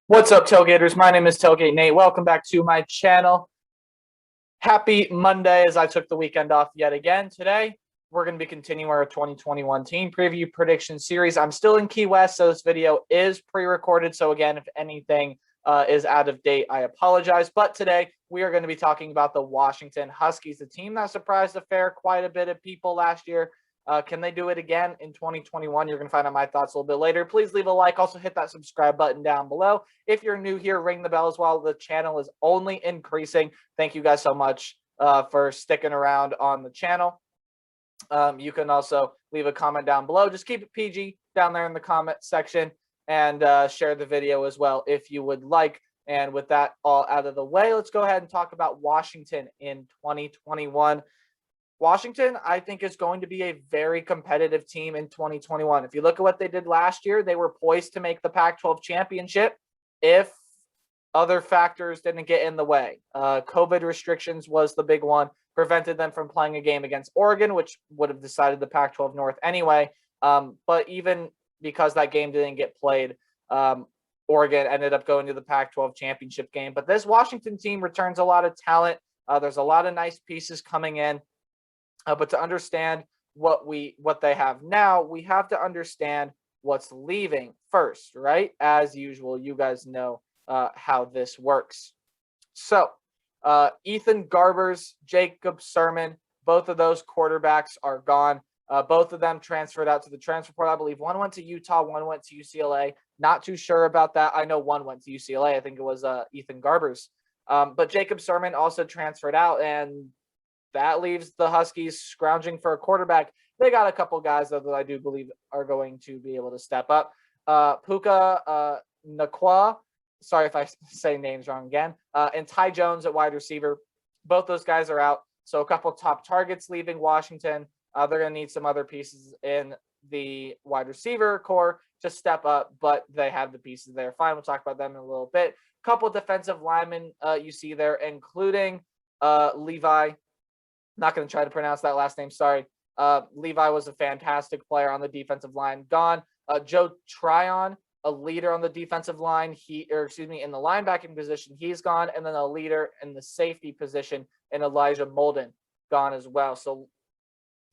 What's up, Tailgaters? My name is Tailgate Nate. Welcome back to my channel. Happy Monday as I took the weekend off yet again. Today, we're going to be continuing our 2021 team preview prediction series. I'm still in Key West, so this video is pre-recorded. So again, if anything is out of date, I apologize. But today, we are going to be talking about the Washington Huskies, the team that surprised a quite a bit of people last year. Can they do it again in 2021? You're going to find out my thoughts a little bit later. Please leave a like. Also, hit that subscribe button down below. If you're new here, ring the bell as well. The channel is only increasing. Thank you guys so much for sticking around on the channel. You can also leave a comment down below. Just keep it PG down there in the comment section and share the video as well if you would like. And with that all out of the way, let's go ahead and talk about Washington in 2021. Washington, I think, is going to be a very competitive team in 2021. If you look at what they did last year, they were poised to make the Pac-12 championship if other factors didn't get in the way. COVID restrictions was the big one, prevented them from playing a game against Oregon, which would have decided the Pac-12 North anyway. But even because that game didn't get played, Oregon ended up going to the Pac-12 championship game. But this Washington team returns a lot of talent. There's a lot of nice pieces coming in. But to understand what they have now, we have to understand what's leaving first, right? As usual, you guys know how this works. So Ethan Garbers, Jacob Sermon, both of those quarterbacks are gone. Both of them transferred out to the transfer portal. I believe one went to Utah, one went to UCLA. Not too sure about that. I know one went to UCLA. I think it was Ethan Garbers. But Jacob Sermon also transferred out, and that leaves the Huskies scrounging for a quarterback. They got a couple guys, though, that I do believe are going to be able to step up. Puka Nakwa, sorry if I say names wrong again, and Ty Jones at wide receiver. Both those guys are out. So a couple top targets leaving Washington. They're going to need some other pieces in the wide receiver core to step up, but they have the pieces there. Fine, we'll talk about them in a little bit. Couple defensive linemen you see there, including Levi. Not going to try to pronounce that last name. Sorry. Levi was a fantastic player on the defensive line. Gone. Joe Tryon, a leader on the defensive line. In the linebacking position, he's gone. And then a leader in the safety position in Elijah Molden, gone as well. So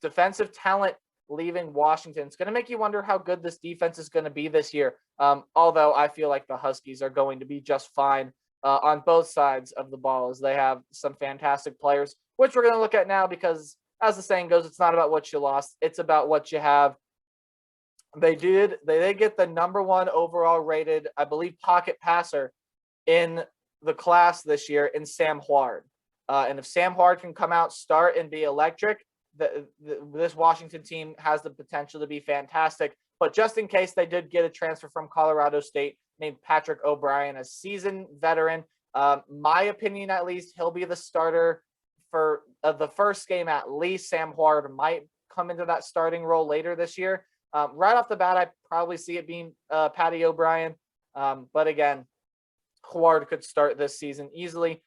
defensive talent leaving Washington. It's going to make you wonder how good this defense is going to be this year. Although I feel like the Huskies are going to be just fine on both sides of the ball, as they have some fantastic players, which we're going to look at now, because as the saying goes, it's not about what you lost, it's about what you have. They did get the #1 overall rated, I believe, pocket passer in the class this year in Sam Huard. And if Sam Huard can come out, start, and be electric, this Washington team has the potential to be fantastic. But just in case, they did get a transfer from Colorado State named Patrick O'Brien, a seasoned veteran. My opinion, at least, he'll be the starter for the first game at least. Sam Huard might come into that starting role later this year. Right off the bat, I probably see it being Patty O'Brien. But again, Huard could start this season easily.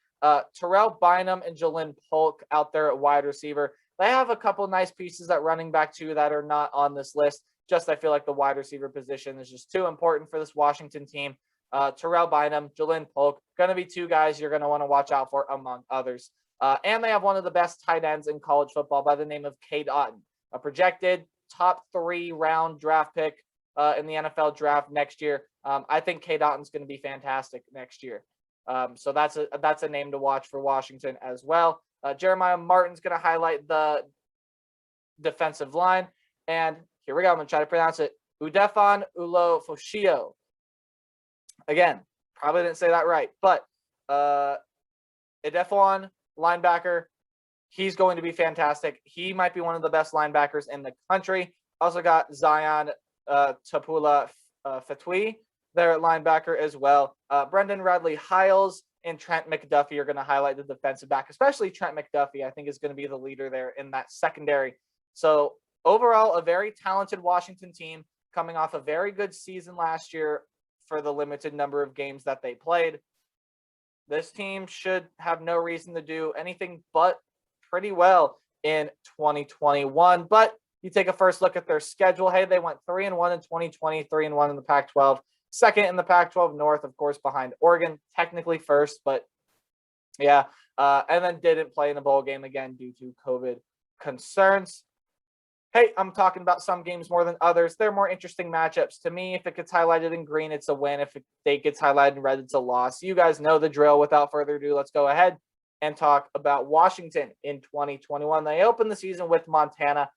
Terrell Bynum and Jalen Polk out there at wide receiver. They have a couple nice pieces at running back too that are not on this list. Just I feel like the wide receiver position is just too important for this Washington team. Terrell Bynum, Jalen Polk, going to be two guys you're going to want to watch out for, among others. And they have one of the best tight ends in college football by the name of Cade Otton, a projected top 3 round draft pick in the NFL draft next year. I think Cade Otton's going to be fantastic next year. So that's a name to watch for Washington as well. Jeremiah Martin's going to highlight the defensive line. And here we go. I'm going to try to pronounce it. Udefon Ulofoshio. Again, probably didn't say that right. But Udefon, linebacker, he's going to be fantastic. He might be one of the best linebackers in the country. Also got Zion Tapula Fatui there at linebacker as well. Brendan Radley-Hiles and Trent McDuffie are going to highlight the defensive back, especially Trent McDuffie, I think, is going to be the leader there in that secondary. So overall, a very talented Washington team coming off a very good season last year for the limited number of games that they played. This team should have no reason to do anything but pretty well in 2021. But you take a first look at their schedule. Hey, they went 3-1 in 2020, 3-1 in the Pac-12. second in the Pac-12 North, of course, behind Oregon, technically first, but yeah. And then didn't play in the bowl game again due to COVID concerns. Hey, I'm talking about some games more than others. They're more interesting matchups. To me, if it gets highlighted in green, it's a win. If it gets highlighted in red, it's a loss. You guys know the drill. Without further ado, let's go ahead and talk about Washington in 2021. They opened the season with Montana.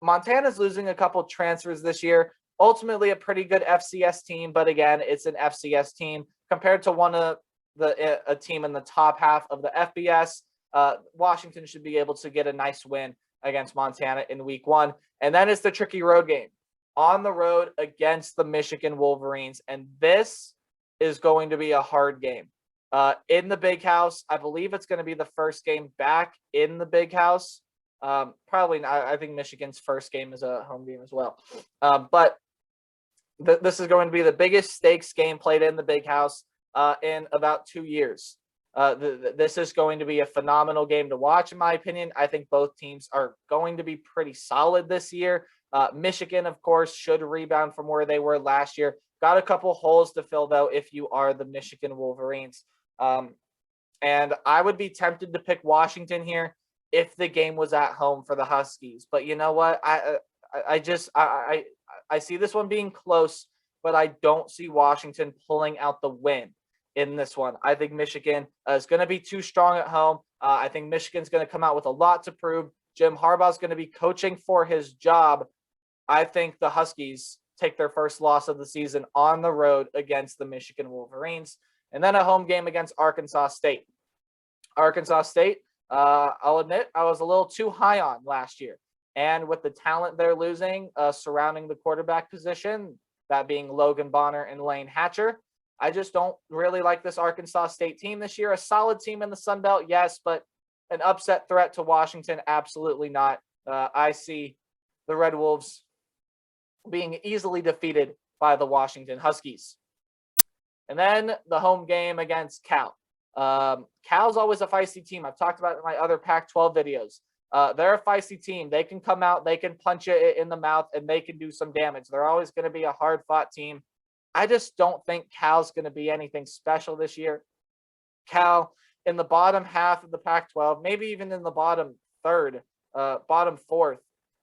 Montana's losing a couple transfers this year. Ultimately, a pretty good FCS team, but again, it's an FCS team compared to one of a team in the top half of the FBS. Washington should be able to get a nice win against Montana in week 1. And then it's the tricky road game on the road against the Michigan Wolverines. And this is going to be a hard game. In the Big House, I believe it's going to be the first game back in the Big House. Probably not. I think Michigan's first game is a home game as well. But this is going to be the biggest stakes game played in the Big House in about 2 years. This is going to be a phenomenal game to watch, in my opinion. I think both teams are going to be pretty solid this year. Michigan, of course, should rebound from where they were last year. Got a couple holes to fill, though, if you are the Michigan Wolverines. And I would be tempted to pick Washington here if the game was at home for the Huskies. But you know what? I see this one being close, but I don't see Washington pulling out the win in this one. I think Michigan is going to be too strong at home. I think Michigan's going to come out with a lot to prove. Jim Harbaugh's going to be coaching for his job. I think the Huskies take their first loss of the season on the road against the Michigan Wolverines, and then a home game against Arkansas State. Arkansas State, I'll admit, I was a little too high on last year. And with the talent they're losing surrounding the quarterback position, that being Logan Bonner and Lane Hatcher, I just don't really like this Arkansas State team this year. A solid team in the Sun Belt, yes, but an upset threat to Washington, absolutely not. I see the Red Wolves being easily defeated by the Washington Huskies. And then the home game against Cal. Cal's always a feisty team. I've talked about it in my other Pac-12 videos. They're a feisty team. They can come out, they can punch it in the mouth, and they can do some damage. They're always going to be a hard-fought team. I just don't think Cal's going to be anything special this year. Cal in the bottom half of the Pac-12, maybe even in the bottom third, bottom fourth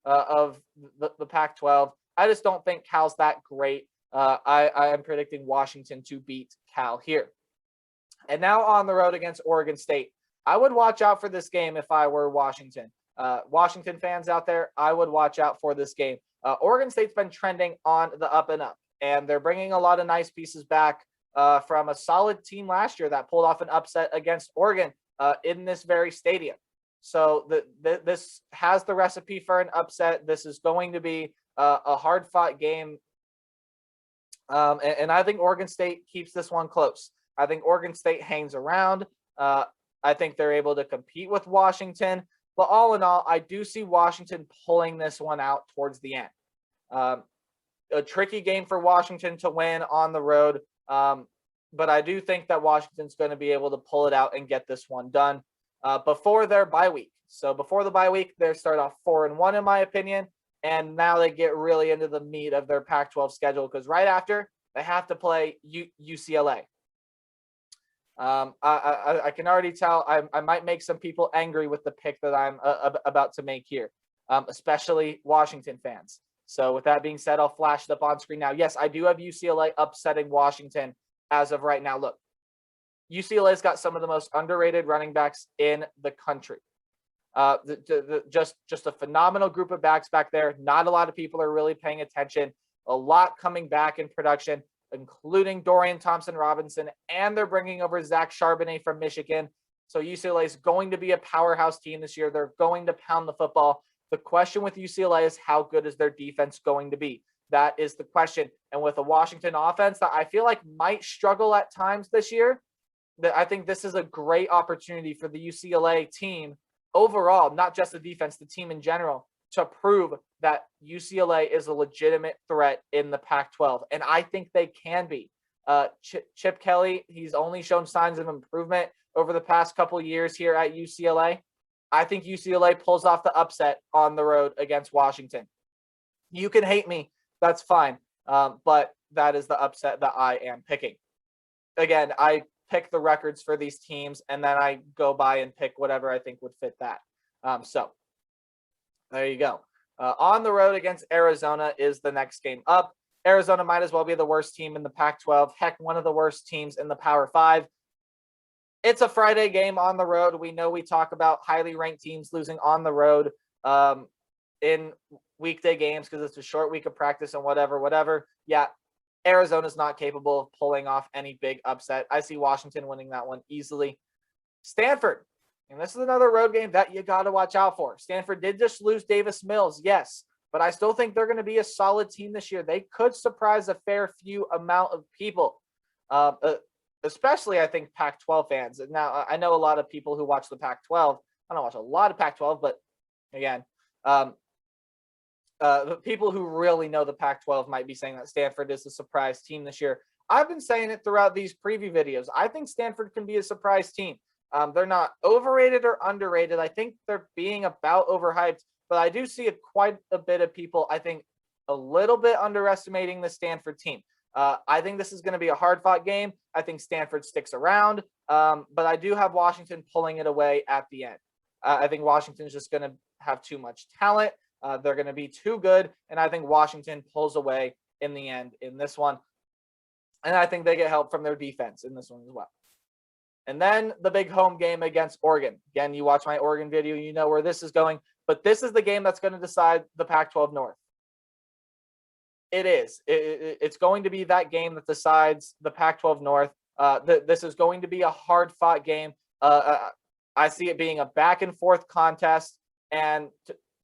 of the Pac-12. I just don't think Cal's that great. I am predicting Washington to beat Cal here. And now on the road against Oregon State. I would watch out for this game if I were Washington. Washington fans out there, I would watch out for this game. Oregon State's been trending on the up and up, and they're bringing a lot of nice pieces back from a solid team last year that pulled off an upset against Oregon in this very stadium. So this has the recipe for an upset. This is going to be a hard-fought game, and I think Oregon State keeps this one close. I think Oregon State hangs around. I think they're able to compete with Washington. But all in all, I do see Washington pulling this one out towards the end. A tricky game for Washington to win on the road. But I do think that Washington's going to be able to pull it out and get this one done before their bye week. So before the bye week, they start off 4-1 in my opinion. And now they get really into the meat of their Pac-12 schedule because right after they have to play UCLA. I can already tell I might make some people angry with the pick that I'm about to make here, especially Washington fans. So with that being said, I'll flash it up on screen now. Yes, I do have UCLA upsetting Washington as of right now. Look, UCLA's got some of the most underrated running backs in the country. Just a phenomenal group of backs back there. Not a lot of people are really paying attention. A lot coming back in production, including Dorian Thompson-Robinson, and they're bringing over Zach Charbonnet from Michigan. So UCLA is going to be a powerhouse team this year. They're going to pound the football. The question with UCLA is how good is their defense going to be? That is the question. And with a Washington offense that I feel like might struggle at times this year, I think this is a great opportunity for the UCLA team overall, not just the defense, the team in general, to prove that UCLA is a legitimate threat in the Pac-12. And I think they can be. Chip Kelly, he's only shown signs of improvement over the past couple of years here at UCLA. I think UCLA pulls off the upset on the road against Washington. You can hate me. That's fine. But that is the upset that I am picking. Again, I pick the records for these teams, and then I go by and pick whatever I think would fit that. So there you go. On the road against Arizona is the next game up. Arizona might as well be the worst team in the Pac-12. Heck, one of the worst teams in the Power 5. It's a Friday game on the road. We know we talk about highly ranked teams losing on the road in weekday games because it's a short week of practice and whatever. Yeah, Arizona's not capable of pulling off any big upset. I see Washington winning that one easily. Stanford, and this is another road game that you got to watch out for. Stanford did just lose Davis Mills, yes, but I still think they're going to be a solid team this year. They could surprise a fair few amount of people, especially, I think, Pac-12 fans. Now, I know a lot of people who watch the Pac-12. I don't watch a lot of Pac-12, but again, the people who really know the Pac-12 might be saying that Stanford is a surprise team this year. I've been saying it throughout these preview videos. I think Stanford can be a surprise team. They're not overrated or underrated. I think they're being about overhyped, but I do see quite a bit of people, I think, a little bit underestimating the Stanford team. I think this is going to be a hard-fought game. I think Stanford sticks around, but I do have Washington pulling it away at the end. I think Washington's just going to have too much talent. They're going to be too good, and I think Washington pulls away in the end in this one. And I think they get help from their defense in this one as well. And then the big home game against Oregon. Again, you watch my Oregon video, you know where this is going. But this is the game that's going to decide the Pac-12 North. It is. It's going to be that game that decides the Pac-12 North. This is going to be a hard-fought game. I see it being a back-and-forth contest. And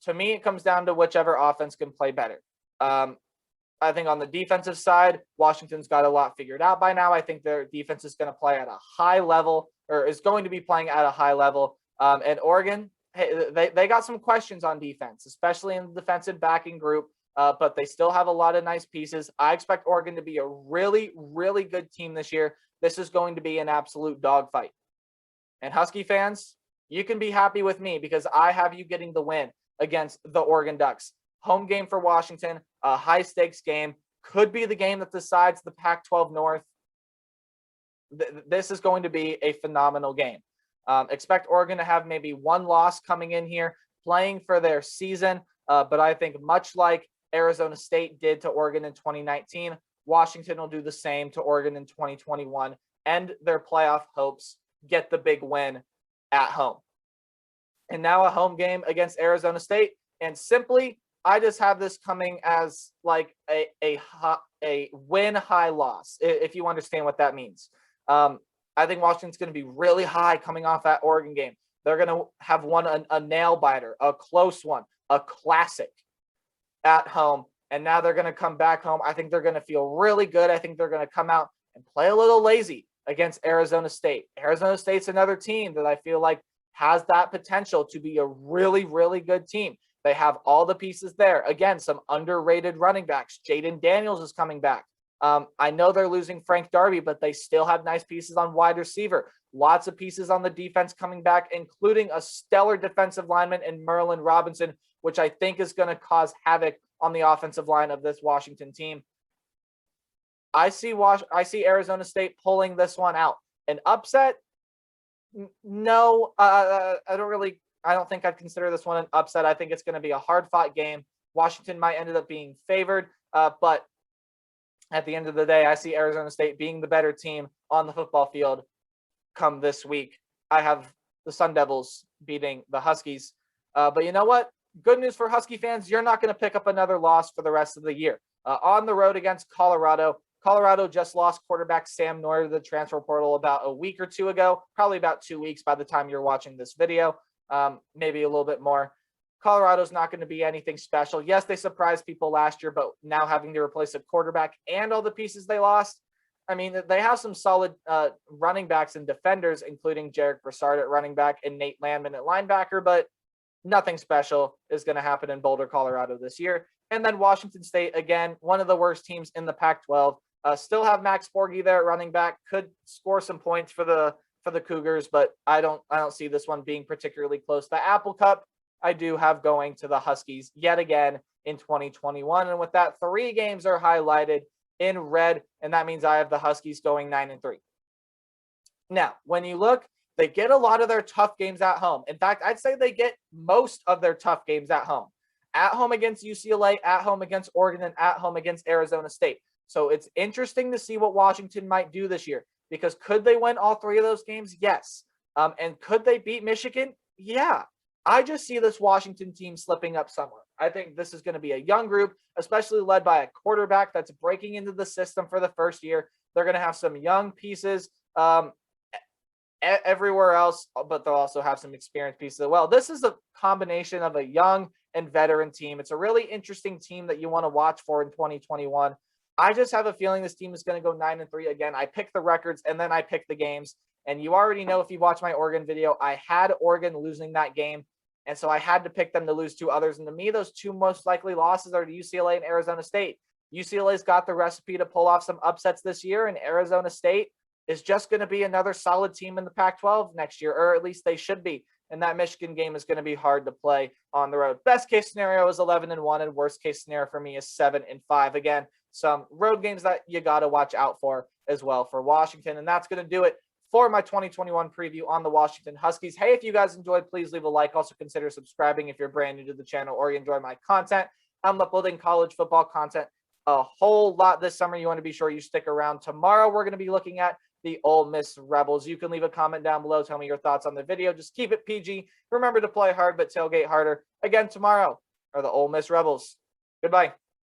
to me, it comes down to whichever offense can play better. I think on the defensive side, Washington's got a lot figured out by now. I think their defense is going to play at a high level, or is going to be playing at a high level. And Oregon, hey, they got some questions on defense, especially in the defensive backing group, but they still have a lot of nice pieces. I expect Oregon to be a really, really good team this year. This is going to be an absolute dogfight. And Husky fans, you can be happy with me because I have you getting the win against the Oregon Ducks. Home game for Washington, a high-stakes game, could be the game that decides the Pac-12 North. This is going to be a phenomenal game. Expect Oregon to have maybe one loss coming in here, playing for their season, but I think much like Arizona State did to Oregon in 2019, Washington will do the same to Oregon in 2021, end their playoff hopes, get the big win at home. And now a home game against Arizona State, and simply, I just have this coming as like a win high loss, if you understand what that means. I think Washington's going to be really high coming off that Oregon game. They're going to have won a nail biter, a close one, a classic at home. And now they're going to come back home. I think they're going to feel really good. I think they're going to come out and play a little lazy against Arizona State. Arizona State's another team that I feel like has that potential to be a really, really good team. They have all the pieces there. Again, some underrated running backs. Jaden Daniels is coming back. I know they're losing Frank Darby, but they still have nice pieces on wide receiver. Lots of pieces on the defense coming back, including a stellar defensive lineman in Merlin Robinson, which I think is going to cause havoc on the offensive line of this Washington team. I see Arizona State pulling this one out. An upset? No, I don't think I'd consider this one an upset. I think it's going to be a hard-fought game. Washington might end up being favored, but at the end of the day, I see Arizona State being the better team on the football field come this week. I have the Sun Devils beating the Huskies. But you know what? Good news for Husky fans, you're not going to pick up another loss for the rest of the year. On the road against Colorado, Colorado just lost quarterback Sam Noyer to the transfer portal about a week or two ago, probably about 2 weeks by the time you're watching this video. Maybe a little bit more. Colorado's not going to be anything special. Yes, they surprised people last year, but now having to replace a quarterback and all the pieces they lost, I mean, they have some solid running backs and defenders, including Jarek Broussard at running back and Nate Landman at linebacker, but nothing special is going to happen in Boulder, Colorado this year. And then Washington State, again, one of the worst teams in the Pac-12. Still have Max Borghi there at running back, could score some points for the Cougars, but I don't see this one being particularly close. The Apple Cup, I do have going to the Huskies yet again in 2021. And with that, 3 games are highlighted in red, and that means I have the Huskies going 9-3. Now, when you look, they get a lot of their tough games at home. In fact, I'd say they get most of their tough games at home. At home against UCLA, at home against Oregon, and at home against Arizona State. So it's interesting to see what Washington might do this year, because could they win all 3 of those games? Yes. And could they beat Michigan? Yeah. I just see this Washington team slipping up somewhere. I think this is going to be a young group, especially led by a quarterback that's breaking into the system for the first year. They're going to have some young pieces everywhere else, but they'll also have some experienced pieces as well. This is a combination of a young and veteran team. It's a really interesting team that you want to watch for in 2021. I just have a feeling this team is going to go 9-3 again. I pick the records and then I pick the games. And you already know, if you watch my Oregon video, I had Oregon losing that game. And so I had to pick them to lose 2 others. And to me, those 2 most likely losses are to UCLA and Arizona State. UCLA's got the recipe to pull off some upsets this year, and Arizona State is just going to be another solid team in the Pac-12 next year, or at least they should be. And that Michigan game is going to be hard to play on the road. Best case scenario is 11-1, and worst case scenario for me is 7-5. Again, some road games that you got to watch out for as well for Washington. And that's going to do it for my 2021 preview on the Washington Huskies. Hey, if you guys enjoyed, please leave a like. Also consider subscribing if you're brand new to the channel or you enjoy my content. I'm uploading college football content a whole lot this summer. You want to be sure you stick around. Tomorrow, we're going to be looking at the Ole Miss Rebels. You can leave a comment down below. Tell me your thoughts on the video. Just keep it PG. Remember to play hard, but tailgate harder. Again, tomorrow are the Ole Miss Rebels. Goodbye.